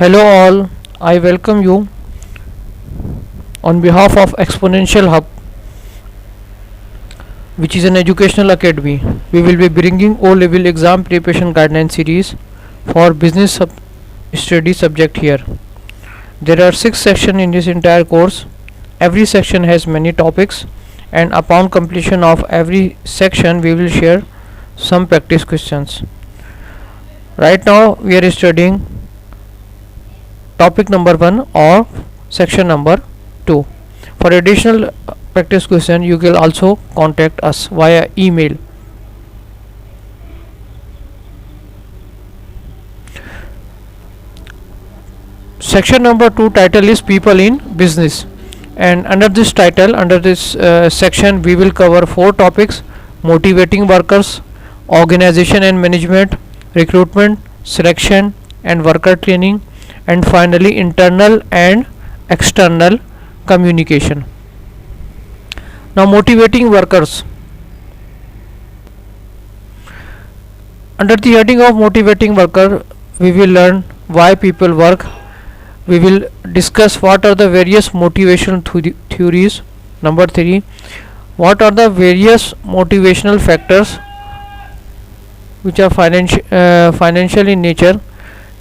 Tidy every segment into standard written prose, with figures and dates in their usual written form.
Hello all, I welcome you on behalf of Exponential Hub, which is an educational academy. We will be bringing O-level exam preparation guideline series for business study subject here. There are 6 sections in this entire course. Every section has many topics, and upon completion of every section we will share some practice questions. Right now we are studying topic number 1 or section number 2. For additional practice question you can also contact us via email. Section number 2 title is people in business, and under this title, under this section we will cover 4 topics: motivating workers, organization and management, recruitment, selection and worker training, and finally internal and external communication. Now, motivating workers. Under the heading of motivating worker, we will learn why people work. We will discuss what are the various motivational theories. Number 3, what are the various motivational factors which are financial in nature,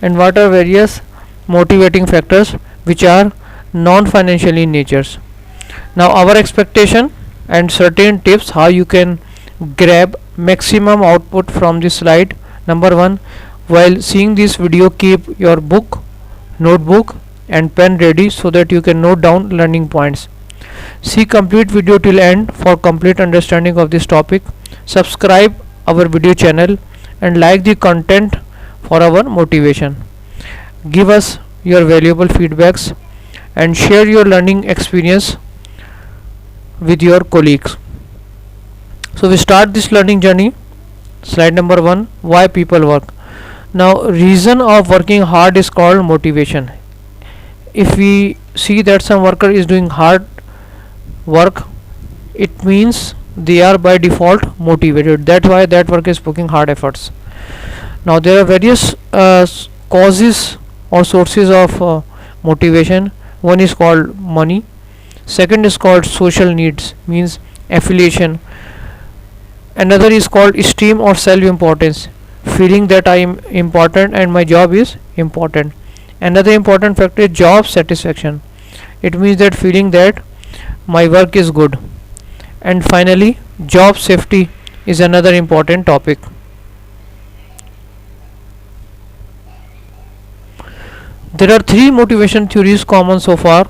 and what are various motivating factors which are non-financial in nature. Now our expectation and certain tips how you can grab maximum output from this slide. Number 1, while seeing this video, keep your book, notebook and pen ready so that you can note down learning points. See complete video till end for complete understanding of this topic. Subscribe our video channel and like the content for our motivation. Give us your valuable feedbacks and share your learning experience with your colleagues. So we start this learning journey. Slide number 1, why people work. Now reason of working hard is called motivation. If we see that some worker is doing hard work, it means they are by default motivated. That's why that work is putting hard efforts. Now there are various causes or sources of motivation. One is called money. Second is called social needs, means affiliation. Another is called esteem or self-importance, feeling that I am important and my job is important. Another important factor is job satisfaction. It means that feeling that my work is good. And finally, job safety is another important topic. There are 3 motivation theories common so far.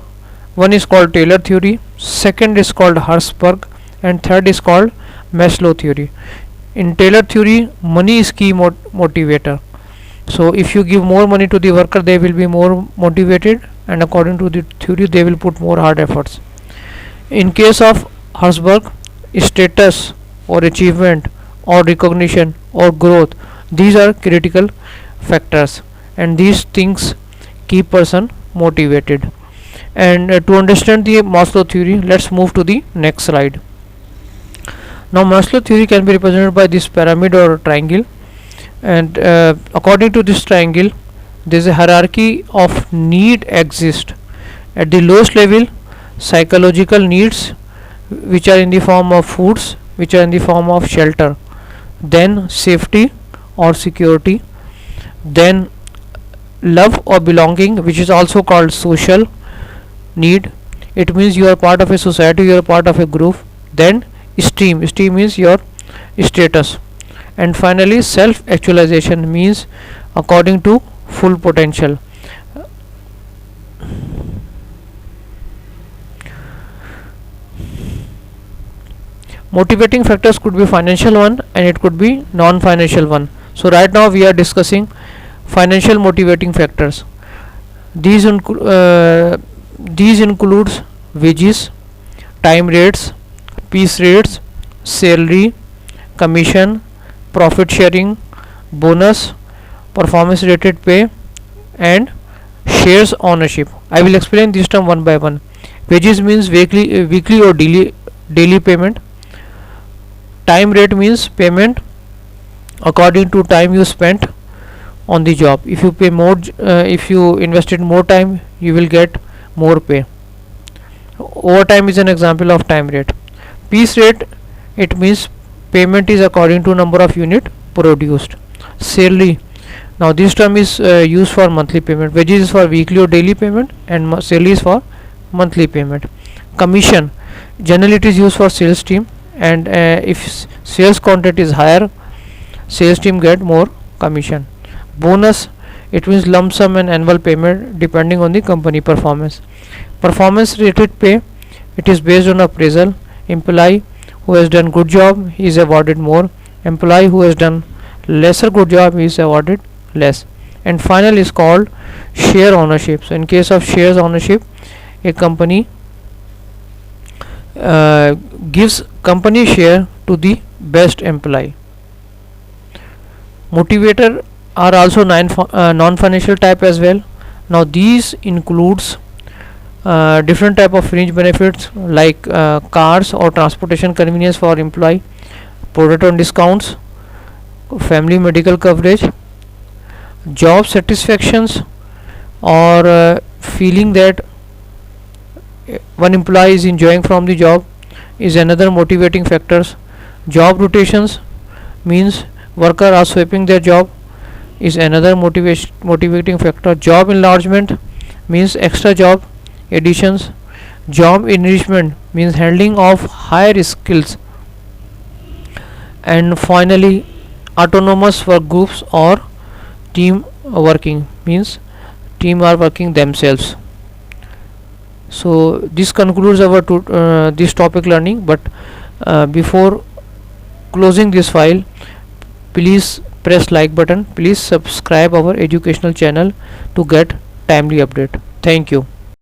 One is called Taylor theory, second is called Herzberg, and third is called Maslow theory. In Taylor theory, money is key motivator. So if you give more money to the worker, they will be more motivated, and according to the theory they will put more hard efforts. In case of Herzberg, status or achievement or recognition or growth, these are critical factors, and these things keep person motivated. And to understand the Maslow theory, let's move to the next slide. Now Maslow theory can be represented by this pyramid or triangle, and according to this triangle there is a hierarchy of need exist. At the lowest level, psychological needs, which are in the form of foods, which are in the form of shelter, then safety or security, then love or belonging, which is also called social need. It means you are part of a society, you are part of a group. Then esteem means your status, and finally self actualization means according to full potential. Motivating factors could be financial one and it could be non-financial one. So right now we are discussing financial motivating factors. These includes wages, time rates, piece rates, salary, commission, profit sharing, bonus, performance rated pay, and shares ownership. I will explain this term one by one. Wages means weekly or daily payment. Time rate means payment according to time you spent. on the job. If you pay more, if you invested more time, you will get more pay. Overtime is an example of time rate. Piece rate, it means payment is according to number of unit produced. Salary, now this term is used for monthly payment. Wages is for weekly or daily payment, and salary is for monthly payment. Commission, generally it is used for sales team, and if sales content is higher, sales team get more commission. Bonus, it means lump sum and annual payment depending on the company performance. Performance related pay, it is based on appraisal. Employee who has done good job, he is awarded more. Employee who has done lesser good job, he is awarded less. And final is called share ownership. So in case of shares ownership, a company gives company share to the best employee. Motivator are also non-financial type as well. Now these includes different type of fringe benefits like cars or transportation convenience for employee, product on discounts, family medical coverage, job satisfactions, or feeling that one employee is enjoying from the job is another motivating factors. Job rotations means worker are swapping their job is another motivating factor. Job enlargement means extra job additions. Job enrichment means handling of higher skills. And finally, autonomous work groups or team working means team are working themselves. So this concludes our this topic learning, but before closing this file, please press like button, please subscribe our educational channel to get timely update. Thank you.